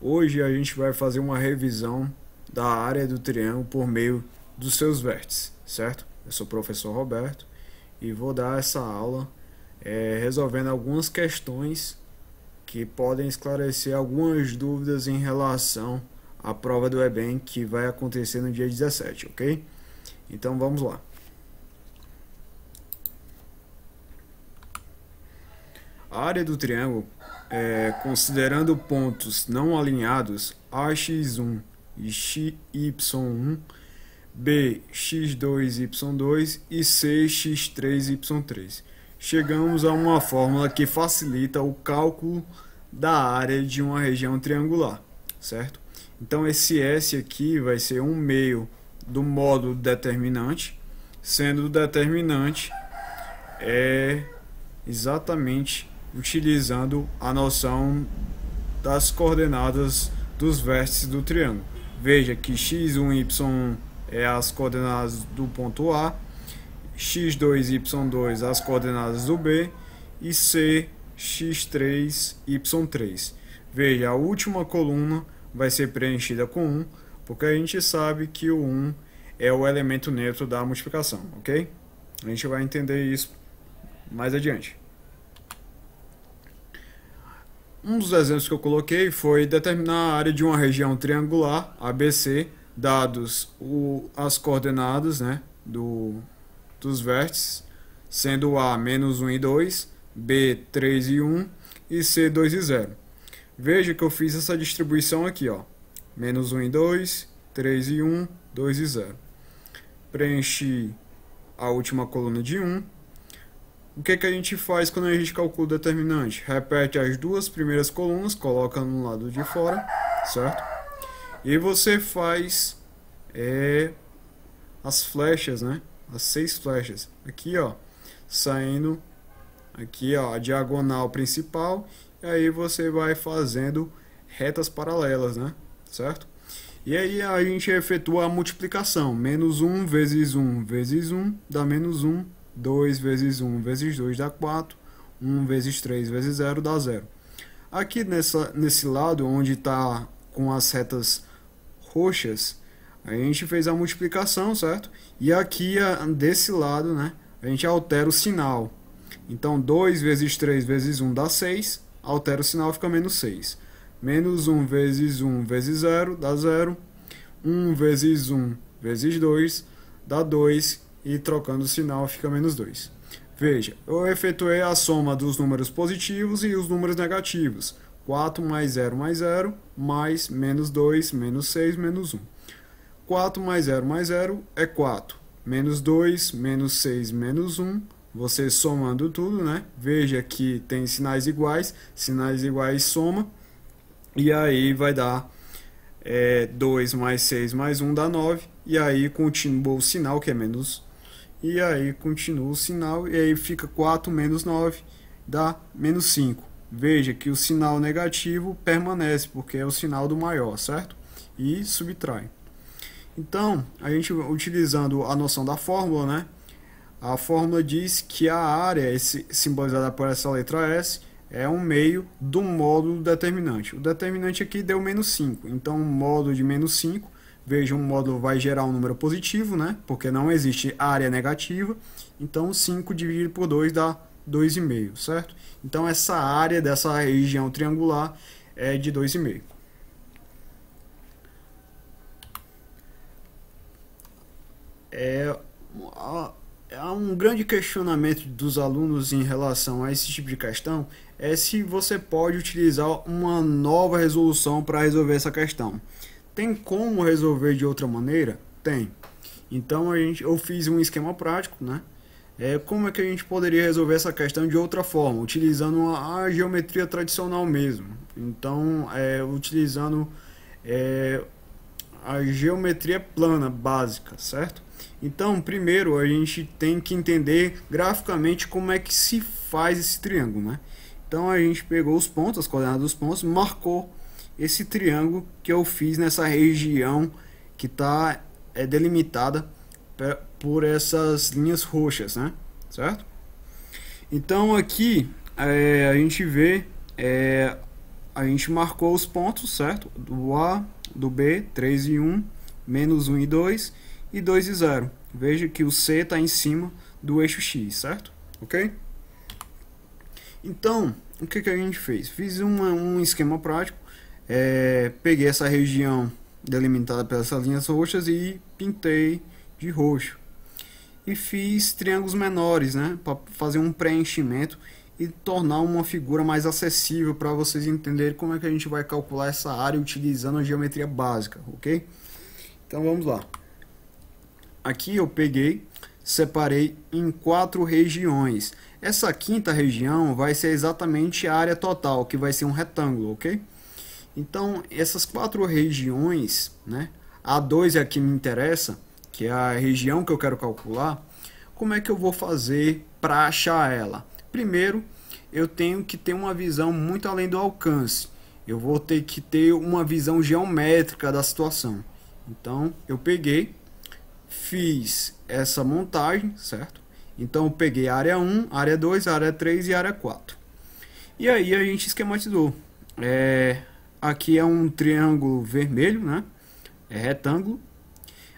Hoje a gente vai fazer uma revisão da área do triângulo por meio dos seus vértices, certo? Eu sou o professor Roberto e vou dar essa aula resolvendo algumas questões que podem esclarecer algumas dúvidas em relação à prova do Enem que vai acontecer no dia 17, ok? Então vamos lá. A área do triângulo, considerando pontos não alinhados AX1 e XY1, B, X2, Y2 e C, X3, Y3. Chegamos a uma fórmula que facilita o cálculo da área de uma região triangular, certo? Então esse S aqui vai ser um meio do módulo determinante, sendo o determinante exatamente utilizando a noção das coordenadas dos vértices do triângulo. Veja que x1 e y1 é as coordenadas do ponto A, x2 e y2 as coordenadas do B e C, x3, y3. Veja, a última coluna vai ser preenchida com 1, porque a gente sabe que o 1 é o elemento neutro da multiplicação, ok? A gente vai entender isso mais adiante. Um dos exemplos que eu coloquei foi determinar a área de uma região triangular ABC, dados as coordenadas, né, dos vértices, sendo A menos 1 e 2, B 3 e 1 e C 2 e 0. Veja que eu fiz essa distribuição aqui, ó, menos 1 e 2, 3 e 1, 2 e 0. Preenchi a última coluna de 1. O que a gente faz quando a gente calcula o determinante? Repete as duas primeiras colunas, coloca no lado de fora, certo? E você faz as flechas, né? As 6 flechas. Aqui, ó, saindo aqui, ó, a diagonal principal. E aí você vai fazendo retas paralelas, né? Certo? E aí a gente efetua a multiplicação. Menos 1 vezes 1 vezes 1 dá menos 1. 2 vezes 1 vezes 2 dá 4. 1 vezes 3 vezes 0 dá 0. Aqui nesse lado, onde está com as retas roxas, a gente fez a multiplicação, certo? E aqui, desse lado, né, a gente altera o sinal. Então, 2 vezes 3 vezes 1 dá 6. Altera o sinal, fica menos 6. Menos 1 vezes 1 vezes 0 dá 0. 1 vezes 1 vezes 2 dá 2. E trocando o sinal fica menos 2. Veja, eu efetuei a soma dos números positivos e os números negativos. 4 mais 0 mais menos 2, menos 6, menos 1. 4 mais 0 é 4. Menos 2, menos 6, menos 1. Você somando tudo, né? Veja que tem sinais iguais soma. E aí vai dar 2 mais 6 mais 1 dá 9. E aí continua o sinal que é menos. E aí continua o sinal e aí fica 4 menos 9 dá menos 5. Veja que o sinal negativo permanece porque é o sinal do maior, certo? E subtrai. Então, a gente utilizando a noção da fórmula, né? A fórmula diz que a área, simbolizada por essa letra S, é um meio do módulo determinante. O determinante aqui deu menos 5, então o módulo de menos 5, veja, um módulo vai gerar um número positivo, né? Porque não existe área negativa. Então 5 dividido por 2 dá 2,5, certo? Então essa área dessa região triangular é de 2,5. Há um grande questionamento dos alunos em relação a esse tipo de questão é se você pode utilizar uma nova resolução para resolver essa questão. Tem como resolver de outra maneira? Tem. Então eu fiz um esquema prático, né? Como é que a gente poderia resolver essa questão de outra forma? Utilizando a geometria tradicional mesmo. Então, utilizando a geometria plana básica, certo? Então, primeiro a gente tem que entender graficamente como é que se faz esse triângulo, né? Então a gente pegou os pontos, as coordenadas dos pontos, marcou esse triângulo que eu fiz nessa região que está delimitada por essas linhas roxas, né? Certo? Então aqui a gente vê a gente marcou os pontos, certo? Do A, do B, 3 e 1, menos 1 e 2, e 2 e 0. Veja que o C está em cima do eixo X, certo? Ok? Então, o que a gente fez? Fiz um esquema prático, peguei essa região delimitada pelas linhas roxas e pintei de roxo. E fiz triângulos menores, né? Para fazer um preenchimento e tornar uma figura mais acessível para vocês entenderem como é que a gente vai calcular essa área utilizando a geometria básica, ok? Então vamos lá. Aqui eu peguei, separei em 4 regiões. Essa quinta região vai ser exatamente a área total, que vai ser um retângulo, ok? Então essas 4 regiões, né? A2 é a que me interessa, que é a região que eu quero calcular. Como é que eu vou fazer para achar ela? Primeiro, eu tenho que ter uma visão muito além do alcance. Eu vou ter que ter uma visão geométrica da situação. Então, eu peguei, fiz essa montagem, certo? Então, eu peguei a área 1, área 2, área 3 e área 4. E aí, a gente esquematizou. Aqui é um triângulo vermelho, né? É retângulo.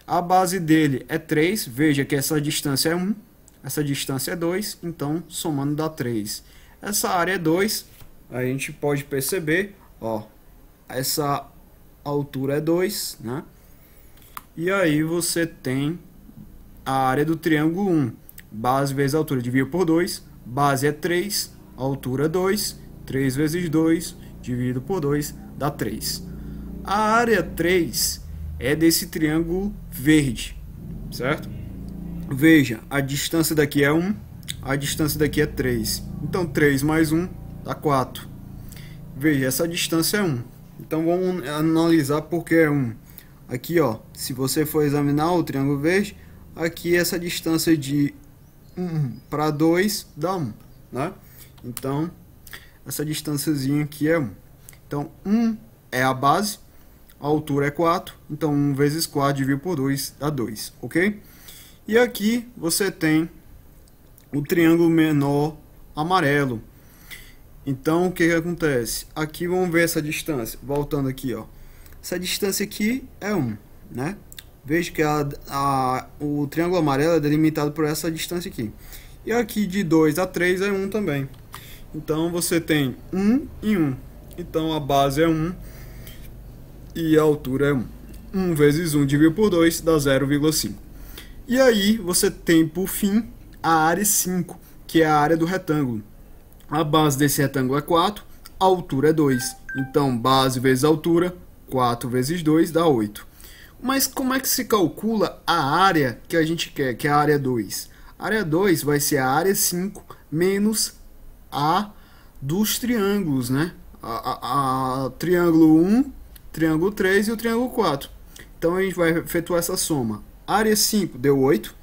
A base dele é 3. Veja que essa distância é 1. Essa distância é 2, então somando dá 3. Essa área é 2, a gente pode perceber, ó, essa altura é 2, né? E aí você tem a área do triângulo 1. Base vezes altura dividido por 2, base é 3, altura é 2, 3 vezes 2 dividido por 2 dá 3. A área 3 é desse triângulo verde, certo? Veja, a distância daqui é 1, a distância daqui é 3. Então 3 mais 1 dá 4. Veja, essa distância é 1. Então vamos analisar porque é 1. Aqui, ó, se você for examinar o triângulo verde, aqui essa distância de 1 para 2 dá 1, né? Então, essa distânciazinha aqui é 1. Então, 1 é a base, a altura é 4, então 1 vezes 4 dividido por 2 dá 2, ok? E aqui você tem o triângulo menor amarelo. Então o que acontece? Aqui vamos ver essa distância. Voltando aqui, ó. Essa distância aqui é 1, né? Veja que o triângulo amarelo é delimitado por essa distância aqui. E aqui de 2 a 3 é 1 também. Então você tem 1 e 1. Então a base é 1 e a altura é 1. 1 vezes 1 dividido por 2 dá 0,5. E aí você tem, por fim, a área 5, que é a área do retângulo. A base desse retângulo é 4, a altura é 2. Então, base vezes altura, 4 vezes 2 dá 8. Mas como é que se calcula a área que a gente quer, que é a área 2? A área 2 vai ser a área 5 menos a dos triângulos, né? A triângulo 1, triângulo 3 e o triângulo 4. Então, a gente vai efetuar essa soma. A área 5 deu 8,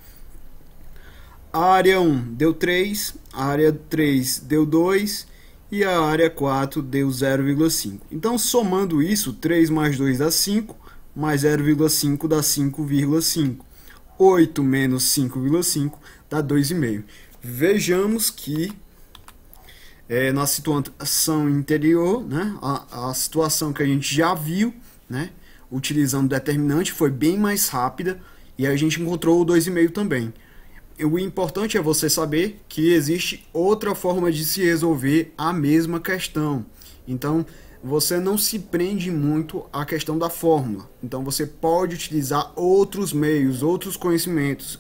a área 1 deu 3, a área 3 deu 2 e a área 4 deu 0,5. Então, somando isso, 3 mais 2 dá 5, mais 0,5 dá 5,5. 8 menos 5,5 dá 2,5. Vejamos que na situação anterior, né, a situação que a gente já viu, né, utilizando determinante, foi bem mais rápida. E a gente encontrou o 2,5 também. O importante é você saber que existe outra forma de se resolver a mesma questão. Então, você não se prende muito à questão da fórmula. Então, você pode utilizar outros meios, outros conhecimentos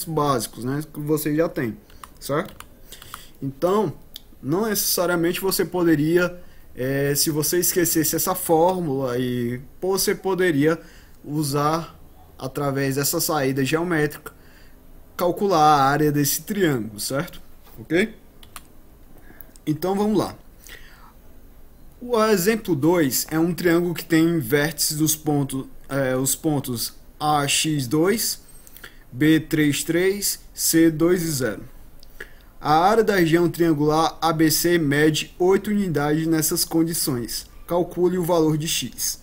básicos, né, que você já tem, certo? Então, não necessariamente você poderia, se você esquecesse essa fórmula, e você poderia usar através dessa saída geométrica, calcular a área desse triângulo, certo? Ok? Então vamos lá. O exemplo 2 é um triângulo que tem vértices dos pontos, os pontos AX2, B33, C2 e 0. A área da região triangular ABC mede 8 unidades nessas condições. Calcule o valor de x.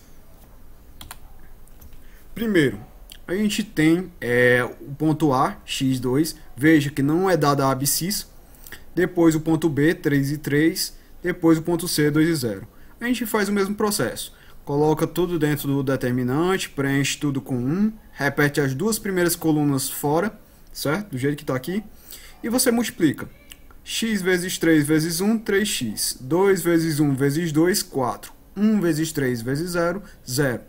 Primeiro, a gente tem o ponto A, x2, veja que não é dado a abscissa. Depois o ponto B, 3 e 3. Depois o ponto C, 2 e 0. a gente faz o mesmo processo. Coloca tudo dentro do determinante, preenche tudo com 1, repete as duas primeiras colunas fora, certo? Do jeito que está aqui. E você multiplica. X vezes 3 vezes 1, 3x. 2 vezes 1 vezes 2, 4. 1 vezes 3 vezes 0, 0.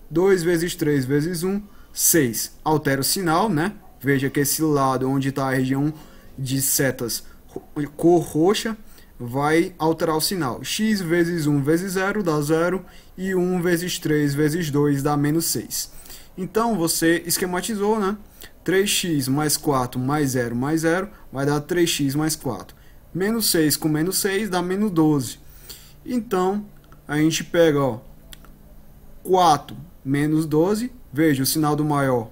2 vezes 3 vezes 1, 6. Altera o sinal, né? Veja que esse lado onde está a região de setas cor roxa vai alterar o sinal. X vezes 1 vezes 0 dá 0 e 1 vezes 3 vezes 2 dá menos 6. Então você esquematizou, né? 3x mais 4 mais 0 vai dar 3x mais 4. Menos 6 com menos 6 dá menos 12. Então a gente pega, ó, 4 menos 12, veja, o sinal do maior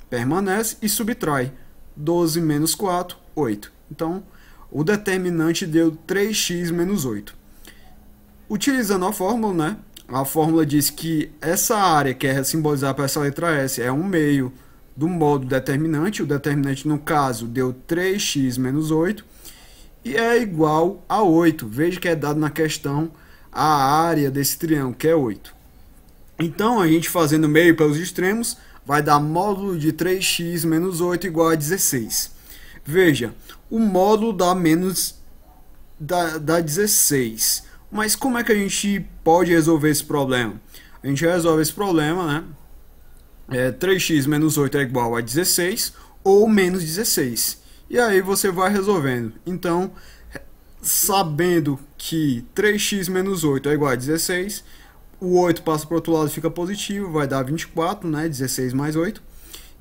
permanece e subtrai. 12 menos 4, 8. Então o determinante deu 3x menos 8. Utilizando a fórmula, né? A fórmula diz que essa área que é simbolizada por essa letra S é 1/2 do módulo determinante. O determinante, no caso, deu 3x menos 8 e é igual a 8. Veja que é dado na questão a área desse triângulo, que é 8. Então, a gente fazendo meio pelos extremos, vai dar módulo de 3x menos 8 igual a 16. Veja, o módulo dá 16. Mas como é que a gente pode resolver esse problema? A gente resolve esse problema, né? 3x menos 8 é igual a 16 ou menos 16. E aí você vai resolvendo. Então, sabendo que 3x menos 8 é igual a 16, o 8 passa para o outro lado e fica positivo, vai dar 24, né? 16 mais 8.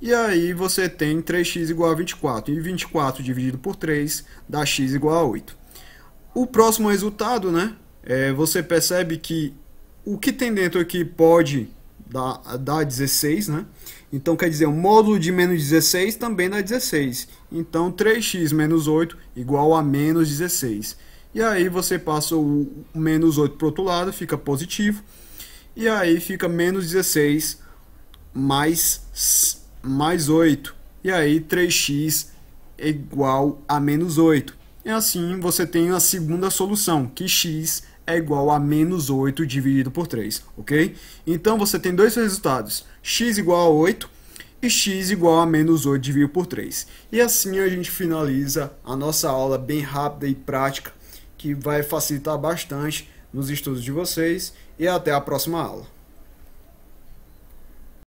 E aí você tem 3x igual a 24. E 24 dividido por 3 dá x igual a 8. O próximo resultado, né? Você percebe que o que tem dentro aqui pode dar 16, né? Então quer dizer, o módulo de menos 16 também dá 16. Então 3x menos 8 igual a menos 16. E aí você passa o menos 8 para o outro lado, fica positivo. E aí fica menos 16 mais 8. E aí 3x é igual a menos 8. E assim você tem a segunda solução, que x é igual a menos 8 dividido por 3, ok? Então você tem dois resultados, x igual a 8 e x igual a menos 8 dividido por 3. E assim a gente finaliza a nossa aula bem rápida e prática, que vai facilitar bastante nos estudos de vocês, e até a próxima aula.